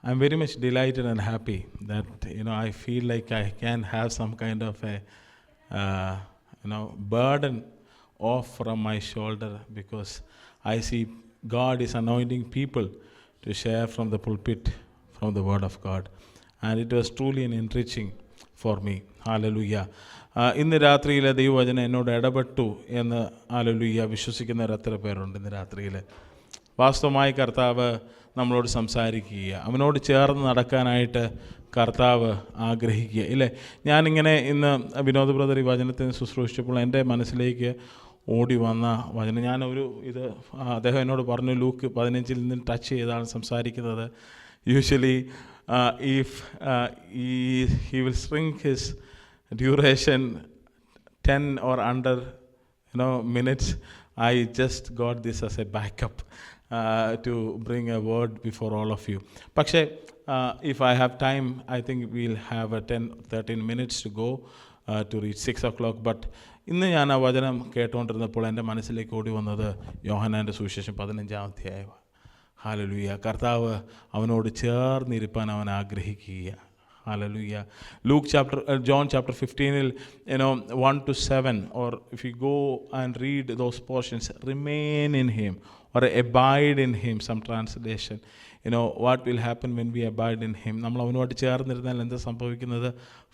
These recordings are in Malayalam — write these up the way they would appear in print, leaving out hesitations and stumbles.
I'm very much delighted and happy that I feel like I can have some kind of a burden off from my shoulder, because I see God is anointing people to share from the pulpit from the Word of God, and it was truly an enriching for me. Hallelujah. ഇന്ന് രാത്രിയിലെ ദൈവവചനം എന്നോട് ഇടപെട്ടു എന്ന് ഹല്ലേലൂയ വിശ്വസിക്കുന്നവർ എത്ര പേരുണ്ട്? ഇന്ന് രാത്രിയിൽ വാസ്തവമായി കർത്താവ് നമ്മളോട് സംസാരിക്കുക, അവനോട് ചേർന്ന് നടക്കാനായിട്ട് കർത്താവ് ആഗ്രഹിക്കുക ഇല്ലേ? ഞാനിങ്ങനെ ഇന്ന് വിനോദ് ബ്രദർ ഈ വചനത്തിന് ശുശ്രൂഷിച്ചപ്പോൾ എൻ്റെ മനസ്സിലേക്ക് ഓടി വന്ന വചനം, അദ്ദേഹം എന്നോട് പറഞ്ഞു, ലൂക്ക് 15 നിന്ന് ടച്ച് ചെയ്താണ് സംസാരിക്കുന്നത്. Usually if he will shrink his duration 10 or under minutes, I just got this as a backup to bring a word before all of you. പക്ഷേ if I have time, I think we'll have a 10-13 minutes to go to reach 6 o'clock. But ഇന്ന് ഞാൻ ആ വചനം കേട്ടുകൊണ്ടിരുന്നപ്പോൾ എൻ്റെ മനസ്സിലേക്ക് ഓടി വന്നത് യോഹന്നാൻ്റെ സുവിശേഷം 15-ാം അധ്യായം. ഹല്ലേലൂയ. കർത്താവ് അവനോട് ചേർന്നിരിപ്പാൻ അവൻ ആഗ്രഹിക്കുക. Hallelujah. John chapter 15, 1-7, or if you go and read those portions, remain in him or abide in him, some translation. What will happen when we abide in him? നമ്മൾ അവനോട് ചേർന്നിരുന്നാൽ എന്താ സംഭവിക്കുന്നത്?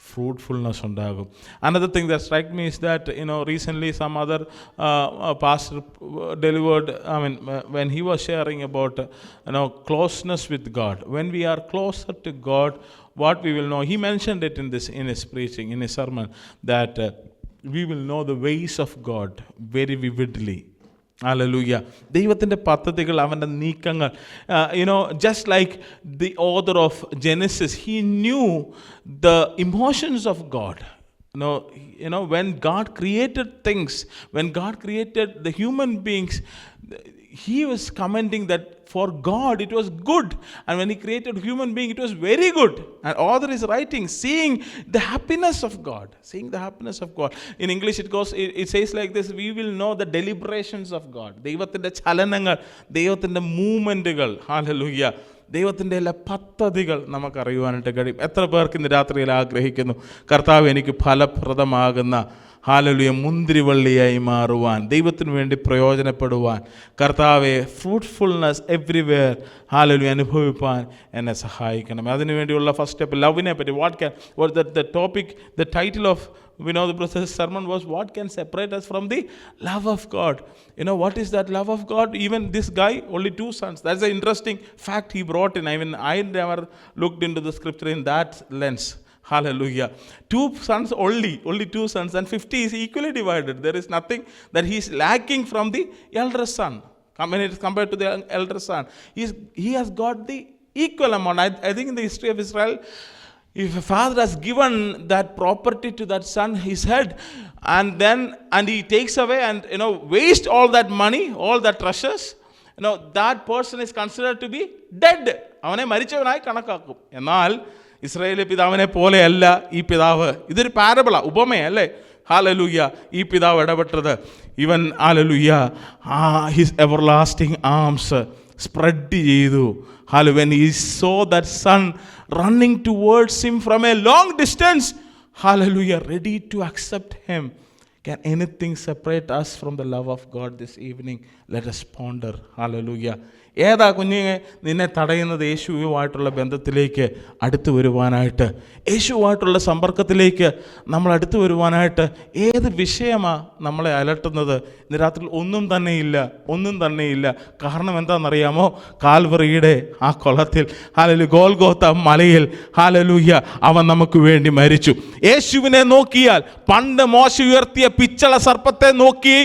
ഫ്രൂട്ട്ഫുൾനെസ് ഉണ്ടാകും. Another thing that struck me is that recently some other pastor delivered, when he was sharing about closeness with God. When we are closer to God, what we will know, he mentioned it in his preaching, in his sermon, that we will know the ways of God very vividly. Hallelujah. ദൈവത്തിൻ്റെ പദ്ധതികൾ, അവൻ്റെ നീക്കങ്ങൾ, just like the author of Genesis, he knew the emotions of God. When God created things, when God created the human beings, he was commenting that for God it was good, and when he created human being it was very good. And author is writing, seeing the happiness of God, in English it says like this: we will know the deliberations of God. ദൈവത്തിൻ്റെ ചലനങ്ങൾ, ദൈവത്തിൻ്റെ മൂവ്മെൻറ്റുകൾ, ഹല്ലേലൂയ, ദൈവത്തിൻ്റെ എല്ലാ പദ്ധതികൾ നമുക്കറിയുവാനായിട്ട് കഴിയും. എത്ര പേർക്ക് ഇന്ന് രാത്രിയിൽ ആഗ്രഹിക്കുന്നു, കർത്താവ് എനിക്ക് ഫലപ്രദമാകുന്ന ഹല്ലേലൂയ മുന്തിരിവള്ളിയായി മാറുവാൻ, ദൈവത്തിന് വേണ്ടി പ്രയോജനപ്പെടുവാൻ, കർത്താവെ ഫ്രൂട്ട്ഫുൾനെസ് എവ്രിവെയർ ഹല്ലേലൂയ അനുഭവിപ്പാൻ എന്നെ സഹായിക്കണം. അതിനുവേണ്ടിയുള്ള ഫസ്റ്റ് സ്റ്റെപ്പ് ലവിനെ പറ്റി. the title of Vinod Brother's sermon was, what can separate us from the love of God? What is that love of God? Even this guy, only 2 sons. That's an interesting fact he brought in. I never looked into the scripture in that lens. Hallelujah. 2 sons only 2 sons, and 50 is equally divided. There is nothing that he is lacking from the elder son. When it is compared to the elder son, he has got the equal amount. I think in the history of Israel, if a father has given that property to that son, his head, and he takes away and waste all that money, all that treasures, that person is considered to be dead. അവനെ മരിച്ചവനായി കണക്കാക്കും. എന്നാൽ ഇസ്രായേലിലെ പിതാവിനെ പോലെയല്ല ഈ പിതാവ്. ഇതൊരു പാരബിളാ, ഉപമയല്ലേ? ഹല്ലേലൂയ. ഈ പിതാവ് ഇടപെട്ടത്, ഇവൻ hallelujah his everlasting arms spread ചെയ്തു. When he saw that son running towards him from a long distance, hallelujah, ready to accept him. Can anything separate us from the love of God this evening? Let us ponder. Hallelujah. ഏതാ കുഞ്ഞിനെ നിന്നെ തടയുന്നത്? യേശുവുമായിട്ടുള്ള ബന്ധത്തിലേക്ക് അടുത്തു വരുവാനായിട്ട്, യേശുവുമായിട്ടുള്ള സമ്പർക്കത്തിലേക്ക് നമ്മൾ അടുത്തു വരുവാനായിട്ട് ഏത് വിഷയമാണ് നമ്മളെ അലട്ടുന്നത്? ഇന്ന് രാത്രി ഒന്നും തന്നെയില്ല. കാരണം എന്താണെന്നറിയാമോ? കാൽവറിയുടെ ആ കൊളത്തിൽ, ഹല്ലേലൂയ, ഗോൽഗോത്ത മലയിൽ, ഹല്ലേലൂയ, അവൻ നമുക്ക് വേണ്ടി മരിച്ചു. യേശുവിനെ നോക്കിയാൽ, പണ്ട് മോശ ഉയർത്തിയ പിച്ചള സർപ്പത്തെ നോക്കി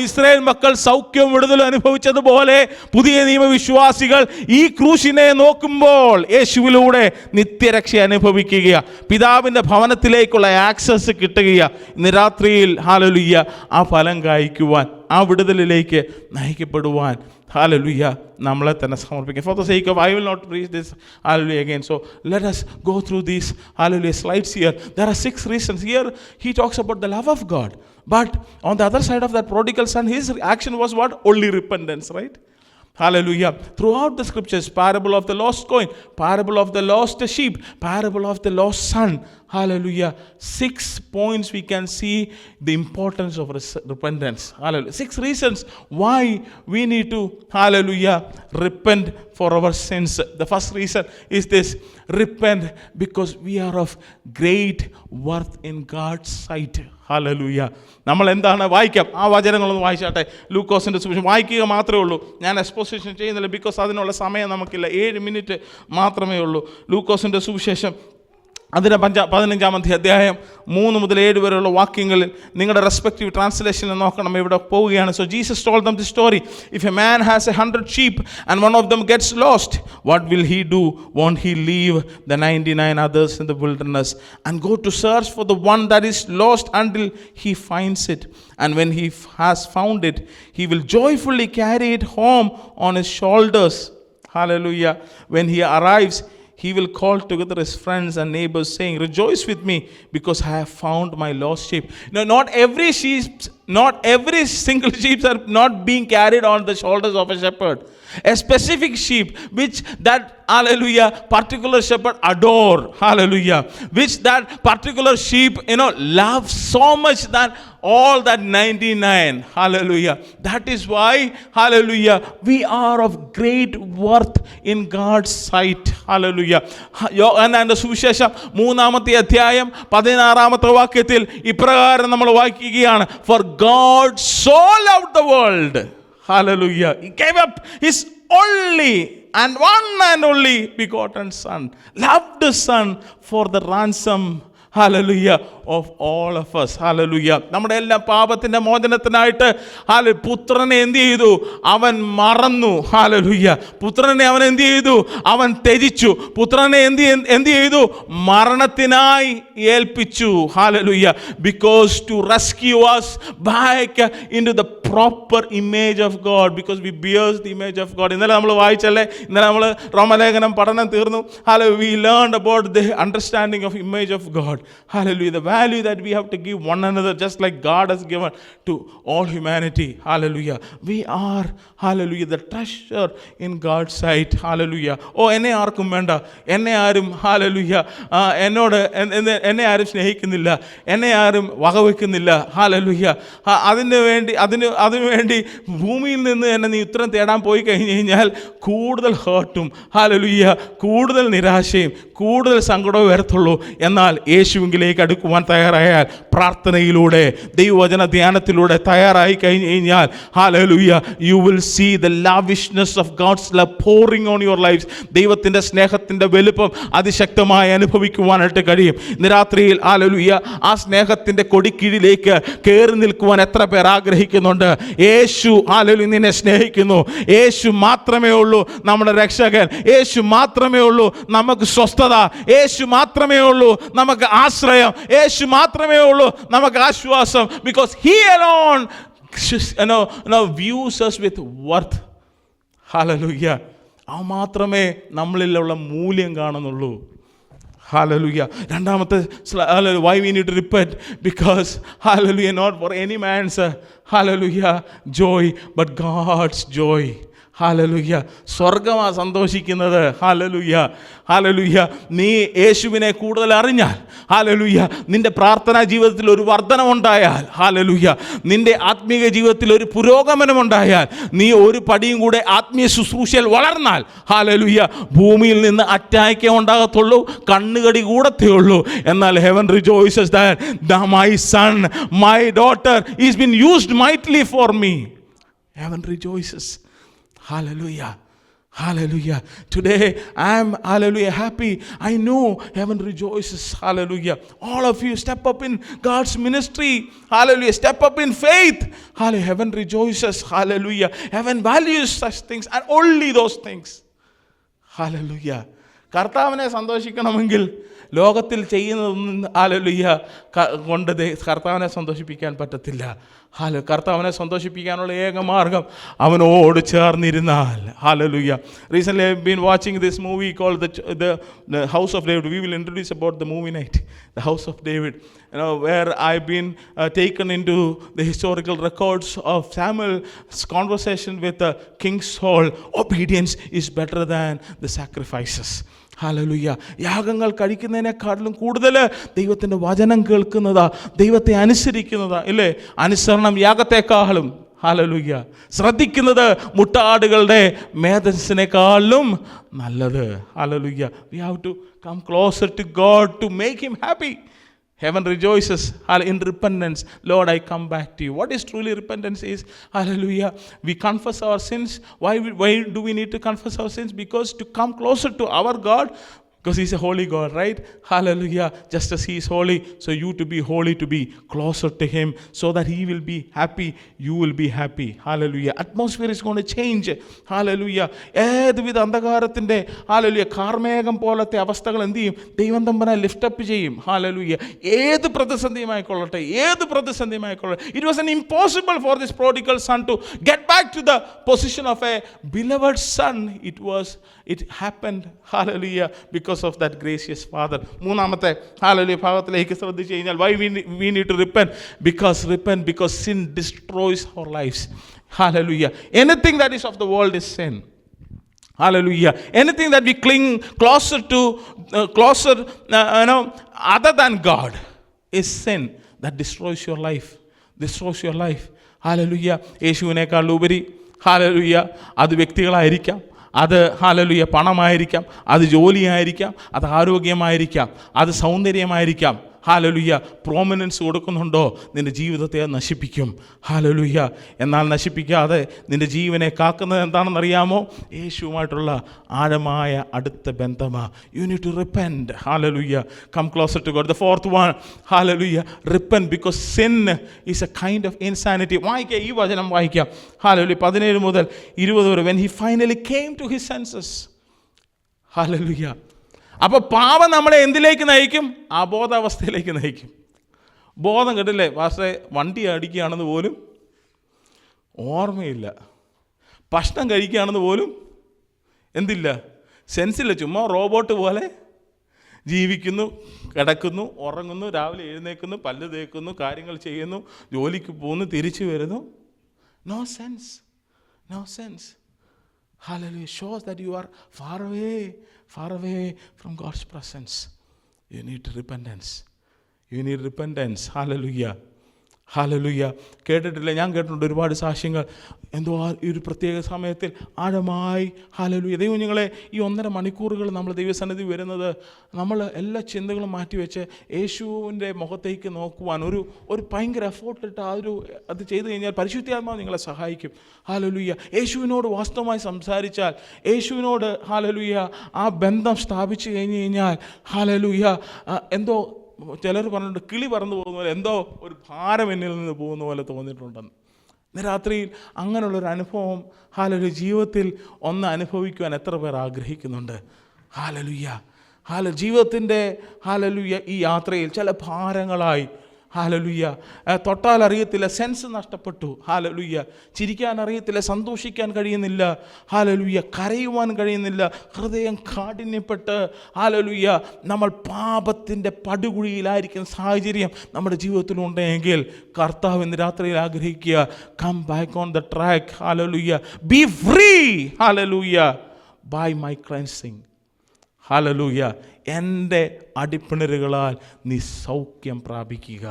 ഇസ്രായേൽ മക്കൾ സൗഖ്യവും വിടുതലും അനുഭവിച്ചതുപോലെ പുതിയ നിയമവിശ്വാസികൾ ഈ ക്രൂശിനെ നോക്കുമ്പോൾ യേശുവിലൂടെ നിത്യരക്ഷ അനുഭവിക്കുക, പിതാവിൻ്റെ ഭവനത്തിലേക്കുള്ള ആക്സസ് കിട്ടുക. ഇന്ന് രാത്രിയിൽ ഹല്ലേലൂയ ആ ഫലം കായ്ക്കുവാൻ, ആ വിടുതലിലേക്ക് നയിക്കപ്പെടുവാൻ, ഹല്ലേലൂയ, നമ്മളെ തന്നെ സമർപ്പിക്കുക. For the sake of, I will not preach this hallelujah again. So let us go through these hallelujah slides here. There are 6 reasons. Here he talks about the love of God. But on the other side of that prodigal son, his action was what? Only repentance, right? Hallelujah. Throughout the scriptures, parable of the lost coin, parable of the lost sheep, parable of the lost son. Hallelujah. 6 points we can see the importance of repentance. Hallelujah. 6 reasons why we need to, hallelujah, repent for our sins. The first reason is this: repent because we are of great worth in God's sight. Hallelujah. നമ്മൾ എന്താണ് വായിക്കാം, ആ വചനങ്ങളൊന്ന് വായിച്ചാട്ടെ. ലൂക്കോസിൻ്റെ സുവിശേഷം വായിക്കുക മാത്രമേ ഉള്ളൂ, ഞാൻ എക്സ്പോസിഷൻ ചെയ്യുന്നില്ല, ബിക്കോസ് അതിനുള്ള സമയം നമുക്കില്ല. 7 മിനിറ്റ് മാത്രമേ ഉള്ളൂ. ലൂക്കോസിൻ്റെ സുവിശേഷം അതിൻ്റെ 15-ാമത്തെ അധ്യായം 3 മുതൽ 7 വരെയുള്ള വാക്യങ്ങളിൽ നിങ്ങളുടെ റെസ്പെക്റ്റീവ് ട്രാൻസ്ലേഷനിൽ നോക്കണം. ഇവിടെ പോവുകയാണ്. So Jesus told them the story. If a man has 100 sheep and one of them gets lost, what will he do? Won't he leave the 99 others in the wilderness and go to search for the one that is lost until he finds it? And when he has found it, he will joyfully carry it home on his shoulders. Hallelujah. When he arrives, he will call together his friends and neighbors, saying, rejoice with me, because I have found my lost sheep. Now, not every single sheep are not being carried on the shoulders of a shepherd. A specific sheep which that, hallelujah, particular shepherd adore, hallelujah, which that particular sheep, loves so much that all that 99, hallelujah. That is why, hallelujah, we are of great worth in God's sight, hallelujah. യോഹന്നാന്റെ സുവിശേഷം 3-ാമത്തെ അധ്യായം 16-ാമത്തെ വാക്യത്തിൽ ഇപ്രകാരം നമ്മൾ വായിക്കുകയാണ്: For God so loved the world, hallelujah, he gave up his only and one and only begotten son, loved the son for the ransom, hallelujah, of all of us, hallelujah. നമ്മുടെ എല്ലാ പാപത്തിൻ്റെ മോചനത്തിനായിട്ട് പുത്രനെ എന്ത് ചെയ്തു? അവൻ മറന്നു, hallelujah. പുത്രനെ അവൻ എന്ത് ചെയ്തു? അവൻ ത്യജിച്ചു. പുത്രനെ എന്ത് ചെയ്തു? മരണത്തിനായി ഏൽപ്പിച്ചു, hallelujah, because to rescue us back into the proper image of God, because we bears the image of God. ഇന്നലെ നമ്മൾ വായിച്ചല്ലേ, ഇന്നലെ നമ്മൾ റോമലേഖനം പഠനം തീർന്നു. Hallelujah, we learned about the understanding of image of God. Hallelujah, the value that we have to give one another, just like God has given to all humanity. Hallelujah, we are, hallelujah, the treasure in God's sight. Hallelujah. എന്നെ ആർക്കും വേണ്ട, എന്നെ ആരും, hallelujah, എന്നെ ആരും സ്നേഹിക്കുന്നില്ല, എന്നെ ആരും വകവെക്കുന്നില്ല, hallelujah. അതിനുവേണ്ടി ഭൂമിയിൽ നിന്ന് എന്നെ നീ ഉത്തരം തേടാൻ പോയി കഴിഞ്ഞ് കഴിഞ്ഞാൽ കൂടുതൽ ഹേർട്ടും, hallelujah, കൂടുതൽ നിരാശയും കൂടുതൽ സങ്കടവും വരത്തുള്ളൂ. എന്നാൽ യേശുവിലേക്ക് അടുക്കുവാൻ തയ്യാറായാൽ, പ്രാർത്ഥനയിലൂടെ ദൈവവചന ധ്യാനത്തിലൂടെ തയ്യാറായി കഴിഞ്ഞ് കഴിഞ്ഞാൽ, hallelujah, you will see the lavishness of God's love pouring on your lives. ദൈവത്തിൻ്റെ സ്നേഹത്തിൻ്റെ വലുപ്പം അതിശക്തമായി അനുഭവിക്കുവാനായിട്ട് കഴിയും. ഇന്ന് രാത്രിയിൽ, hallelujah, ആ സ്നേഹത്തിൻ്റെ കൊടിക്കീഴിലേക്ക് കയറി നിൽക്കുവാൻ എത്ര പേർ ആഗ്രഹിക്കുന്നുണ്ട്? യേശു, hallelujah, നിന്നെ സ്നേഹിക്കുന്നു. യേശു മാത്രമേ ഉള്ളൂ നമ്മുടെ രക്ഷകൻ. യേശു മാത്രമേ ഉള്ളൂ നമുക്ക് സ്വസ്ഥത. യേശു മാത്രമേ ഉള്ളൂ നമുക്ക് ആശ്രയം. യേശു മാത്രമേ ഉള്ളൂ നമുക്ക് ആശ്വാസം. Because he alone views us with worth. Hallelujah. ആ മാത്രമേ നമ്മളിലുള്ള മൂല്യം കാണുന്നുള്ളൂ. Hallelujah. രണ്ടാമത്തെ, why we need to repent? Because, hallelujah, not for any man's, hallelujah, joy, but God's joy. Hallelujah. സ്വർഗമാ സന്തോഷിക്കുന്നത്. Hallelujah, hallelujah. നീ യേശുവിനെ കൂടുതൽ അറിഞ്ഞാൽ, ഹല്ലേലൂയ, നിന്റെ പ്രാർത്ഥനാ ജീവിതത്തിൽ ഒരു വർധനമുണ്ടായാൽ, ഹല്ലേലൂയ, നിന്റെ ആത്മീയ ജീവിതത്തിൽ ഒരു പുരോഗമനമുണ്ടായാൽ, നീ ഒരു പടിയും കൂടെ ആത്മീയ ശുശ്രൂഷയിൽ വളർന്നാൽ, ഹല്ലേലൂയ, ഭൂമിയിൽ നിന്ന് അറ്റായ്ക്കേ ഉണ്ടാകത്തുള്ളൂ, കണ്ണുകടി കൂടത്തേ ഉള്ളൂ. എന്നാൽ heaven rejoices that my son, my daughter is been used mightily for me. Heaven rejoices. Hallelujah. Hallelujah. Today I am, hallelujah, happy. I know heaven rejoices. Hallelujah. All of you step up in God's ministry. Hallelujah. Step up in faith. Hallelujah. Heaven rejoices. Hallelujah. Heaven values such things and only those things. Hallelujah. കർത്താവിനെ സന്തോഷിക്കണമെങ്കിൽ ലോകത്തിൽ ചെയ്യുന്നതൊന്നും, ഹല്ലേലൂയ, കൊണ്ട് കർത്താവിനെ സന്തോഷിപ്പിക്കാൻ പറ്റത്തില്ല. കർത്താവിനെ സന്തോഷിപ്പിക്കാനുള്ള ഏക മാർഗം അവനോട് ചേർന്നിരുന്നാൽ. Hallelujah. Recently I have been watching this movie called the House of David. We will introduce about the movie night, the House of David. where I've been taken into the historical records of Samuel's conversation with King Saul. Obedience is better than the sacrifices. Hallelujah. യാഗങ്ങൾ കഴിക്കുന്നതിനേക്കാളും കൂടുതൽ ദൈവത്തിൻ്റെ വചനം കേൾക്കുന്നതാ, ദൈവത്തെ അനുസരിക്കുന്നതാ, ഇല്ലേ? അനുസരണം യാഗത്തെക്കാളും, ഹല്ലേലൂയ, ശ്രദ്ധിക്കുന്നത് മുട്ടാടുകളുടെ മേധസ്സിനേക്കാളും നല്ലത്. Hallelujah. We have to come closer to God to make him happy. Heaven rejoices in repentance. Lord, I come back to you. What is truly repentance is, hallelujah, we confess our sins. Why do we need to confess our sins? Because to come closer to our God, because he's a holy God, right? Hallelujah. Just as he is holy, so you to be holy, to be closer to him, so that he will be happy, you will be happy. Hallelujah. Atmosphere is going to change. Hallelujah. ഏതുവിധ അന്ധകാരത്തിൻ്റെ, hallelujah, കാർമേഘം പോലത്തെ അവസ്ഥകൾ എന്ത് ചെയ്യും? ദൈവം തമ്പനെ ലിഫ്റ്റ് അപ്പ് ചെയ്യും. Hallelujah. ഏത് പ്രതിസന്ധിയുമായിക്കൊള്ളട്ടെ, ഏത് പ്രതിസന്ധിയുമായിക്കൊള്ളട്ടെ. It was impossible for this prodigal son to get back to the position of a beloved son. It happened, hallelujah, because of that gracious father. മൂന്നാമത്തെ hallelujah ഭാഗത്തിലേക്ക് ശ്രദ്ധിച്ചു കഴിഞ്ഞാൽ, why we need to repent? Because sin destroys our lives. Hallelujah. Anything that is of the world is sin. Hallelujah. Anything that we cling closer to other than God is sin that destroys your life. Hallelujah. യേശുവിനേക്കാൾ ഉപരി, hallelujah, അത് വ്യക്തികളായിരിക്കാം, അത് ഹല്ലേലൂയ പണമായിരിക്കാം, അത് ജോലിയായിരിക്കാം, അത് ആരോഗ്യമായിരിക്കാം, അത് സൗന്ദര്യമായിരിക്കാം. ഹല്ലേലൂയ. പ്രോമിനൻസ് കൊടുക്കുന്നുണ്ടോ, നിൻ്റെ ജീവിതത്തെ നശിപ്പിക്കും. ഹല്ലേലൂയ. എന്നാൽ നശിപ്പിക്കാതെ നിൻ്റെ ജീവനെ കാക്കുന്നത് എന്താണെന്നറിയാമോ? യേശുവുമായിട്ടുള്ള ആഴമായ അടുത്ത ബന്ധമാണ്. You need to repent. Hallelujah. Come closer to God. The fourth one, hallelujah, repent because sin is a kind of insanity. വായിക്കാം, ഈ വചനം വായിക്കാം. ഹല്ലേലൂയ 17 മുതൽ 20 വരെ. When he finally came to his senses. Hallelujah. അപ്പോൾ പാപം നമ്മളെ എന്തിലേക്ക് നയിക്കും? അബോധാവസ്ഥയിലേക്ക് നയിക്കും. ബോധം കേട്ടില്ലേ? പക്ഷേ വണ്ടി അടിക്കുകയാണെന്ന് പോലും ഓർമ്മയില്ല, ഭക്ഷണം കഴിക്കുകയാണെന്ന് പോലും എന്തില്ല, സെൻസില്ല. ചുമ്മാ റോബോട്ട് പോലെ ജീവിക്കുന്നു, കിടക്കുന്നു, ഉറങ്ങുന്നു, രാവിലെ എഴുന്നേൽക്കുന്നു, പല്ല് തേക്കുന്നു, കാര്യങ്ങൾ ചെയ്യുന്നു, ജോലിക്ക് പോകുന്നു, തിരിച്ചു വരുന്നു. No sense. Hallelujah. Shows that you are far away from God's presence. You need repentance. Hallelujah. Hallelujah. കേട്ടിട്ടില്ല? ഞാൻ കേട്ടിട്ടുണ്ട് ഒരുപാട് സാക്ഷ്യങ്ങൾ. എന്തോ ഈ ഒരു പ്രത്യേക സമയത്തിൽ ആഴമായി, ഹല്ലേലൂയ, ദൈവം ഞങ്ങളെ ഈ 1.5 മണിക്കൂറുകൾ നമ്മൾ ദൈവസന്നിധി വരുന്നത്, നമ്മൾ എല്ലാ ചിന്തകളും മാറ്റിവെച്ച് യേശുവിൻ്റെ മുഖത്തേക്ക് നോക്കുവാൻ ഒരു ഭയങ്കര എഫോർട്ടിട്ട് അത് ചെയ്തു കഴിഞ്ഞാൽ പരിശുദ്ധാത്മാവ് നിങ്ങളെ സഹായിക്കും. ഹല്ലേലൂയ. യേശുവിനോട് വാസ്തവമായി സംസാരിച്ചാൽ, യേശുവിനോട് ഹല്ലേലൂയ ആ ബന്ധം സ്ഥാപിച്ചു കഴിഞ്ഞാൽ, ഹല്ലേലൂയ, എന്തോ ചിലർ പറഞ്ഞിട്ടുണ്ട്, കിളി പറന്നു പോകുന്ന പോലെ, എന്തോ ഒരു ഭാരം എന്നിൽ നിന്ന് പോകുന്ന പോലെ തോന്നിയിട്ടുണ്ടെന്ന്. ഇന്ന് രാത്രിയിൽ അങ്ങനെയുള്ളൊരു അനുഭവം, ഹല്ലേലൂയ, ജീവിതത്തിൽ ഒന്ന് അനുഭവിക്കുവാൻ എത്ര പേർ ആഗ്രഹിക്കുന്നുണ്ട്? ഹല്ലേലൂയ. ജീവിതത്തിൻ്റെ ഹല്ലേലൂയ ഈ യാത്രയിൽ ചില ഭാരങ്ങളായി, ഹല്ലേലൂയ, തൊട്ടാൽ അറിയത്തില്ല, സെൻസ് നഷ്ടപ്പെട്ടു. ഹല്ലേലൂയ. ചിരിക്കാൻ അറിയത്തില്ല, സന്തോഷിക്കാൻ കഴിയുന്നില്ല. ഹല്ലേലൂയ. കരയുവാൻ കഴിയുന്നില്ല, ഹൃദയം കാഠിന്യപ്പെട്ട്, ഹല്ലേലൂയ, നമ്മൾ പാപത്തിൻ്റെ പടുകുഴിയിലായിരിക്കുന്ന സാഹചര്യം നമ്മുടെ ജീവിതത്തിലുണ്ടെങ്കിൽ കർത്താവ് ഇന്ന് രാത്രിയിൽ ആഗ്രഹിക്കുക, come back on the track. Hallelujah. Be free. Hallelujah. By my cleansing. Hallelujah. എൻ്റെ അടിപ്പിണരുകളാൽ നീ സൗഖ്യം പ്രാപിക്കുക.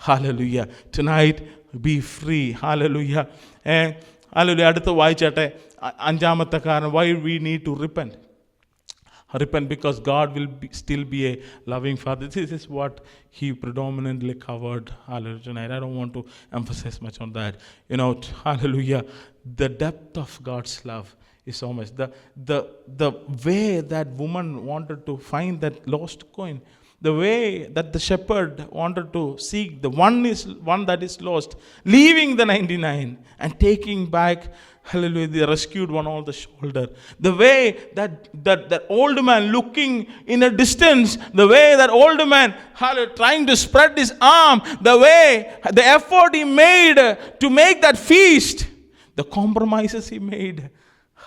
Hallelujah. Tonight be free. Hallelujah. Hallelujah. അടുത്ത് വായിച്ചാട്ടെ, 5ാമത്തെ കാരണം, why we need to repent. Repent because God will still be a loving Father. This is what he predominantly covered, hallelujah, tonight. I don't want to emphasize much on that. Hallelujah, the depth of God's love is so much. The way that woman wanted to find that lost coin, the way that the shepherd wanted to seek the one that is lost, leaving the 99 and taking back, hallelujah, the rescued one on the shoulder. The way that old man looking in a distance, the way that old man, hallelujah, trying to spread his arm, the effort he made to make that feast, the compromises he made.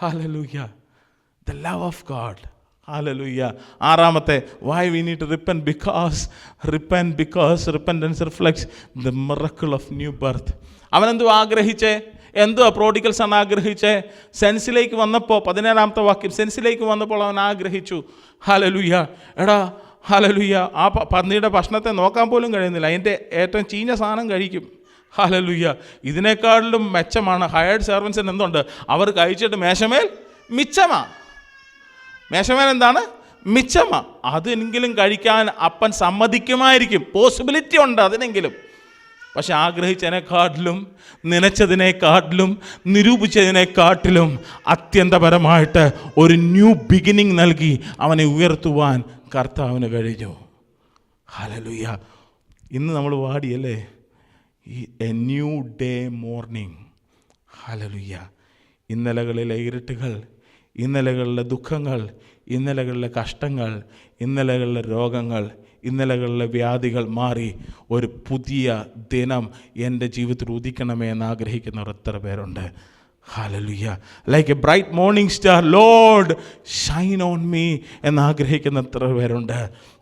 Hallelujah. The love of God. Hallelujah. ആറാമത്തെ, why we need to repent? Because repentance reflects the miracle of new birth. അവനെന്തോ ആഗ്രഹിച്ചേ? എന്തോ പ്രോഡിഗൽ സൺ ആഗ്രഹിച്ചേ? സെൻസിലേക്ക് വന്നപ്പോൾ, 17-ാമത്തെ വാക്യം, സെൻസിലേക്ക് വന്നപ്പോൾ അവൻ ആഗ്രഹിച്ചു. ഹല്ലേലൂയ. എടാ ഹല്ലേലൂയ, ആ പന്നിയുടെ ഭക്ഷണത്തെ നോക്കാൻ പോലും കഴിയുന്നില്ല, അതിൻ്റെ ഏറ്റവും ചീഞ്ഞ സാധനം കഴിക്കും. ഹല്ലേലൂയ. ഇതിനേക്കാളിലും മെച്ചമാണ് ഹയർഡ് സെർവൻസിന് എന്തുണ്ട്? അവർ കഴിച്ചിട്ട് മേശമേൽ മിച്ചമാ. മേശമേൽ എന്താണ്? മിച്ചമാ. അതെങ്കിലും കഴിക്കാൻ അപ്പൻ സമ്മതിക്കുമായിരിക്കും, പോസിബിലിറ്റി ഉണ്ട് അതിനെങ്കിലും. പക്ഷെ ആഗ്രഹിച്ചതിനെക്കാട്ടിലും, നനച്ചതിനെക്കാട്ടിലും, നിരൂപിച്ചതിനെക്കാട്ടിലും അത്യന്തപരമായിട്ട് ഒരു ന്യൂ ബിഗിനിങ് നൽകി അവനെ ഉയർത്തുവാൻ കർത്താവിന് കഴിഞ്ഞു. ഹല്ലേലൂയ. ഇന്ന് നമ്മൾ പാടിയല്ലേ, a new day morning. Hallelujah. ഇന്നലകളിലെ ഇരുട്ടുകൾ, ഇന്നലകളിലെ ദുഃഖങ്ങൾ, ഇന്നലകളിലെ കഷ്ടങ്ങൾ, ഇന്നലകളിലെ രോഗങ്ങൾ, ഇന്നലകളിലെ വ്യാധികൾ മാറി ഒരു പുതിയ ദിനം എൻ്റെ ജീവിതത്തിൽ ഉദിക്കണമേ എന്ന് ആഗ്രഹിക്കുന്നവർ എത്ര പേരുണ്ട്? Hallelujah. Like a bright morning star, Lord, shine on me എന്ന് ആഗ്രഹിക്കുന്ന എത്ര പേരുണ്ട്?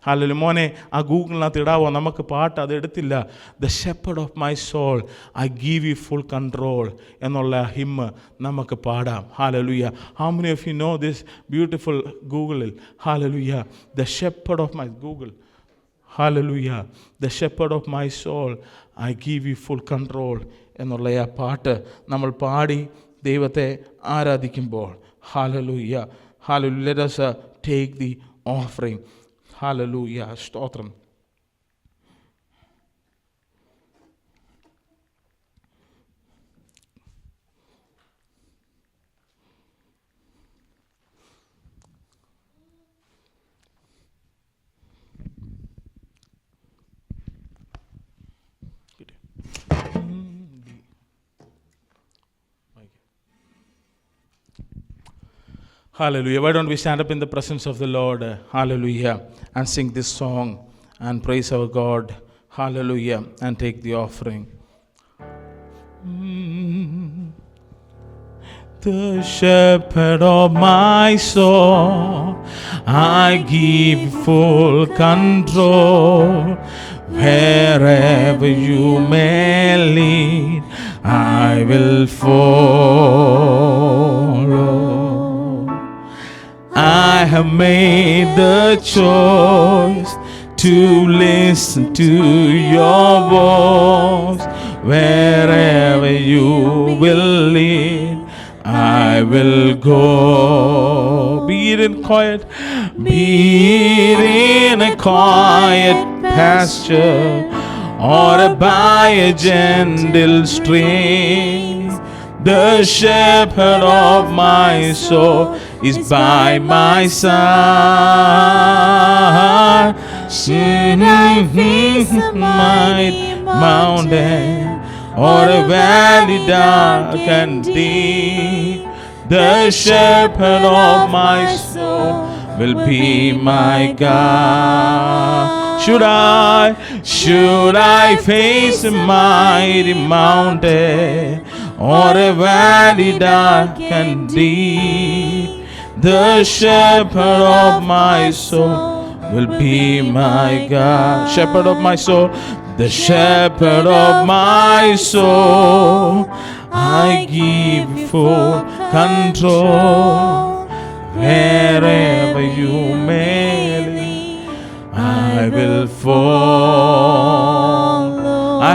ഹല്ലേലൂയ. മോനെ, ആ ഗൂഗിളിനകത്ത് ഇടാവോ? നമുക്ക് പാട്ട് അത് എടുത്തില്ല. The shepherd of my soul, I give you full control എന്നുള്ള ഹിമ്മ് നമുക്ക് പാടാം. Hallelujah. How many of you know this beautiful ഗൂഗിളിൽ? Hallelujah. The shepherd of my Google. Hallelujah. The shepherd of my soul, I give you full control എന്നുള്ള ആ പാട്ട് നമ്മൾ പാടി ദൈവത്തെ ആരാധിക്കുമ്പോൾ, hallelujah, hallelujah, let us take the offering. Hallelujah. സ്തോത്രം. Hallelujah. Why don't we stand up in the presence of the Lord? Hallelujah. And sing this song and praise our God. Hallelujah. And take the offering. The shepherd of my soul, I give full control. Wherever you may lead, I will follow. I have made the choice to listen to your voice. Wherever you will lead, I will go. Be it in quiet, be it in a quiet pasture, or by a gentle stream. The shepherd of my soul is by my side. Should I face a mighty mountain, or a valley dark and deep, the shepherd of my soul will be my God. Should I face a mighty mountain, or a valley dark and deep, the shepherd of my soul will be my God. Shepherd of my soul, the shepherd of my soul, I give full control. Wherever you may lead, I will follow. I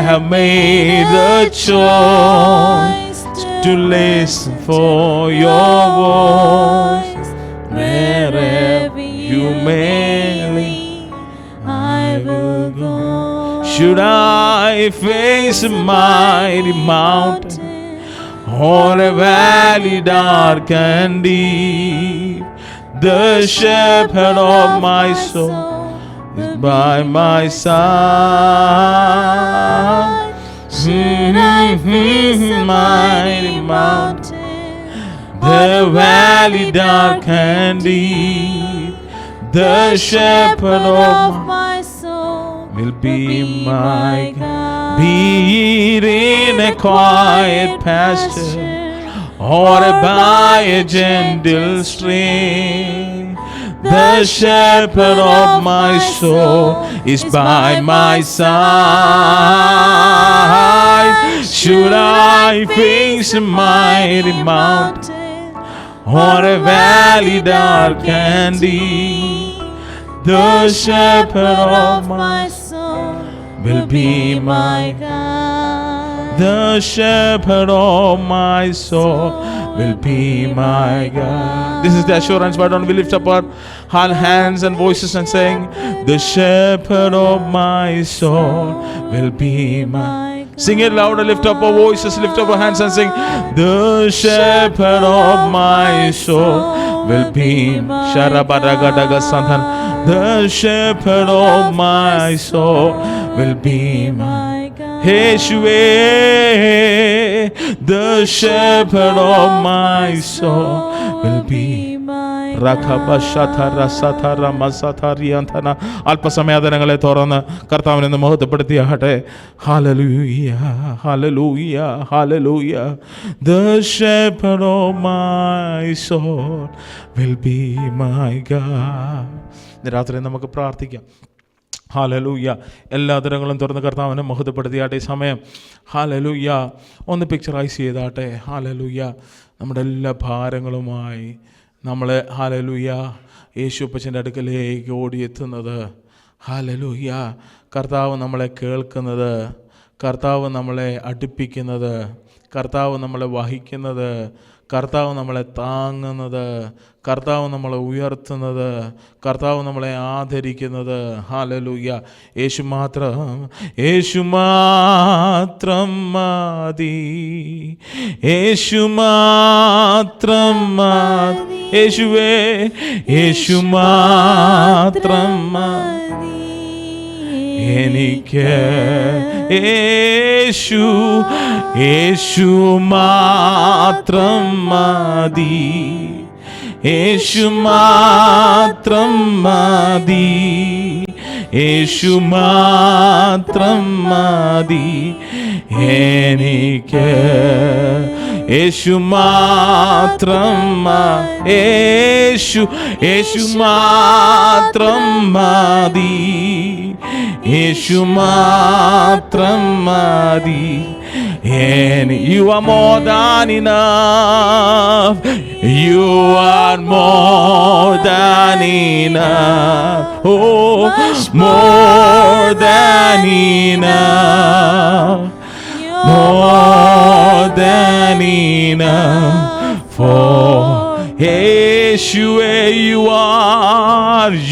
have made the choice to listen for your voice. Wherever you may lead, I will go. Should I face a mighty mountain, or a valley dark and deep, the shepherd of my soul is by my side. should I face a mighty mountain, the valley dark and deep, the shepherd of my soul will be my God. God. Be it in a quiet pasture, or by a gentle stream. The shepherd of my soul is by my side. Should I face a mighty mountain or a valley dark and deep, the shepherd of my soul will be my guide. The shepherd of my soul will be my God. This is the assurance. Why don't we lift up our hands and voices and sing, the shepherd of my soul will be my God. Sing it louder, lift up our voices, lift up our hands and sing, the shepherd of my soul will be my God. The shepherd of my soul will be my Yeshua, the shepherd of my soul will be അല്പസമയാതനങ്ങളെ തുറന്ന് കർത്താവിനെ മഹത്വപ്പെടുത്തിയാട്ടെ. Hallelujah, hallelujah, hallelujah. The shepherd of my soul will be my God. രാത്രി നമുക്ക് പ്രാർത്ഥിക്കാം. ഹല്ലേലൂയ. എല്ലാ ദരങ്ങളും തുറന്ന് കർത്താവിനെ മഹത്വപ്പെടുത്തിയാട്ടെ ഈ സമയം. ഹല്ലേലൂയ. ഒന്ന് പിക്ചറൈസ് ചെയ്താട്ടെ. ഹല്ലേലൂയ. നമ്മുടെ എല്ലാ ഭാരങ്ങളുമായി നമ്മൾ ഹല്ലേലൂയ യേശുപ്പച്ചൻ്റെ അടുക്കലേക്ക് ഓടിയെത്തുന്നത്. ഹല്ലേലൂയ. കർത്താവ് നമ്മളെ കേൾക്കുന്നത്, കർത്താവ് നമ്മളെ അടുപ്പിക്കുന്നത്, കർത്താവ് നമ്മളെ വഹിക്കുന്നത്, കർത്താവ് നമ്മളെ താങ്ങുന്നത്, കർത്താവ് നമ്മളെ ഉയർത്തുന്നത്, കർത്താവ് നമ്മളെ ആദരിക്കുന്നത്. ഹല്ലേലൂയ. യേശു മാത്രം, യേശു മാത്രം മതി, യേശു മാത്രം മതി, യേശുവേ യേശു മാത്രം മതി എനിക്ക്, യേശു യേശു മാത്രം മതി, യേശു മാത്രം മതി, യേശു മാത്രം മതി എനിക്ക്, യേശു മാത്രം യേശു യേശു മാത്രം മതി, യേശു മാത്രം മതി. You are more than enough. You are more than enough. Oh, more than enough. More than enough for Yeshua.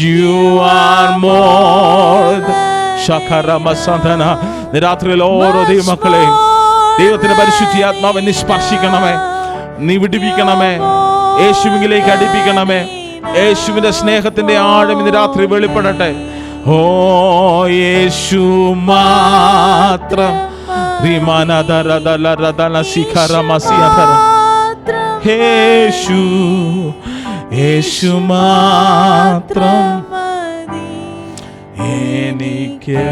You are more than ശകരമസന്ധന. രാത്രിയിൽ ഓരോ ദൈവമക്കളെയും ദൈവത്തിന്റെ പരിശുദ്ധാത്മാവെ നിസ്പർശിക്കണമേ, നീ വിടുവിക്കണമേ, യേശുവിലേക്ക് അടുപ്പിക്കണമേ. യേശുവിന്റെ സ്നേഹത്തിന്റെ ആഴം ഇന്ന് രാത്രി വെളിപ്പെടട്ടെ. ഓ യേശു മാത്രം, യേശു യേശു മാത്രം എനിക്ക്.